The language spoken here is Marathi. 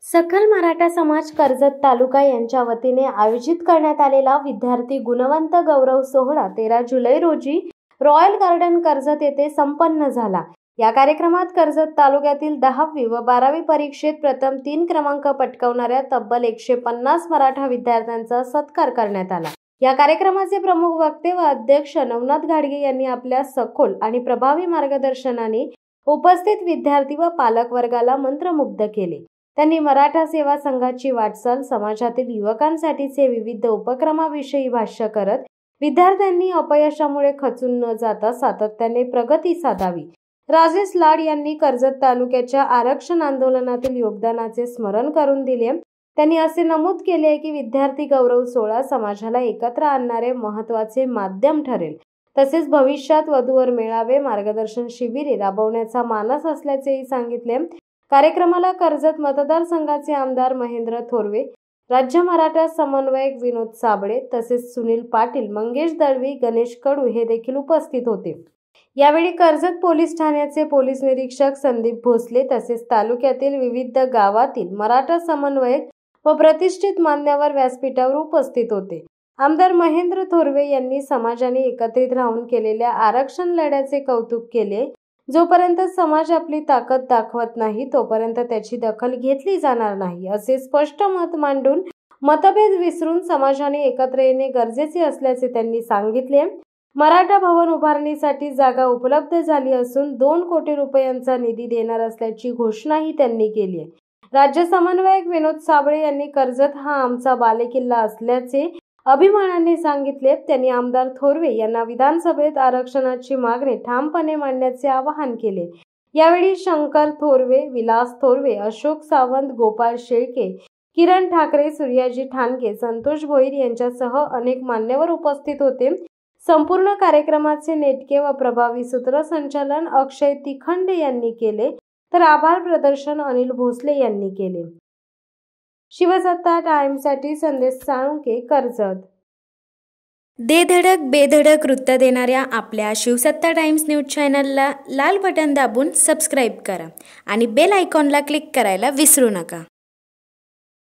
सकल मराठा समाज कर्जत तालुका यांच्या वतीने आयोजित करण्यात आलेला विद्यार्थी गुणवंत गौरव सोहळा 13 जुलै रोजी रॉयल गार्डन कर्जत येथे संपन्न झाला। या कार्यक्रमात कर्जत तालुक्यातील 10वी व 12वी परीक्षेत प्रथम 3 क्रमांक पटकावणाऱ्या तब्बल 150 मराठा विद्यार्थ्यांचा सत्कार करण्यात आला। या कार्यक्रमाचे प्रमुख वक्ते व अध्यक्ष नवनाथ घाडगे यांनी आपल्या सखोल आणि प्रभावी मार्गदर्शनाने उपस्थित विद्यार्थी व पालक वर्गाला मंत्रमुग्ध केले। त्यांनी मराठा सेवा संघाची वाटचाल, समाजातील युवकांसाठीचे विविध उपक्रमाविषयी भाष्य करत विद्यार्थ्यांनी अपयशामुळे खचून न जाता सातत्याने प्रगती साधावी। राजेश लाड यांनी कर्जत तालुक्याच्या आरक्षण आंदोलनातील योगदानाचे स्मरण करून दिले। त्यांनी असे नमूद केले की विद्यार्थी गौरव सोहळा समाजाला एकत्र आणणारे महत्त्वाचे माध्यम ठरेल। तसेच भविष्यात वधूवर मेळावे, मार्गदर्शन शिबिरे राबवण्याचा मानस असल्याचेही सांगितले। कार्यक्रमाला कर्जत मतदारसंघाचे आमदार महेंद्र थोरवे, राज्य मराठा समन्वयक विनोद साबळे तसेच सुनील पाटील, मंगेश दळवी, गणेश कडू हे देखील उपस्थित होते। यावेळी कर्जत पोलीस ठाण्याचे पोलीस निरीक्षक संदीप भोसले तसेच तालुक्यातील विविध गावातील मराठा समन्वयक व प्रतिष्ठित मान्यवर व्यासपीठावर उपस्थित होते। आमदार महेंद्र थोरवे यांनी समाजाने एकत्रित राहून केलेल्या आरक्षण लढ्याचे कौतुक केले। जोपर्यंत समाज आपली ताकद दाखवत नाही तोपर्यंत त्याची दखल घेतली जाणार नाही, असे स्पष्ट मत मांडून मतभेद विसरून समाजाने एकत्र येणे गरजेचे असल्याचे त्यांनी सांगितले। मराठा भवन उभारणीसाठी जागा उपलब्ध झाली असून 2 कोटी रुपयांचा निधी देणार असल्याची घोषणाही त्यांनी केली आहे। राज्य समन्वयक विनोद साबळे यांनी कर्जत हा आमचा बालेकिल्ला असल्याचे अभिमानाने सांगितले। त्यांनी आमदार थोरवे यांना विधानसभेत आरक्षणाची मागणी ठामपणे मांडण्याचे आवाहन केले। यावेळी शंकर थोरवे, विलास थोरवे, अशोक सावंत, गोपाळ शेळके, किरण ठाकरे, सूर्याजी ठाणके, संतोष भोईर यांच्यासह अनेक मान्यवर उपस्थित होते। संपूर्ण कार्यक्रमाचे नेटके व प्रभावी सूत्रसंचालन अक्षय तिखंडे यांनी केले, तर आभार प्रदर्शन अनिल भोसले यांनी केले। शिवसत्ता टाइम्ससाठी संदेश साळुंके, कर्जत। दे धडक बेधडक वृत्त देणाऱ्या आपल्या शिवसत्ता टाइम्स न्यूज चॅनलला लाल बटन दाबून सबस्क्राईब करा आणि बेल आयकॉनला क्लिक करायला विसरू नका।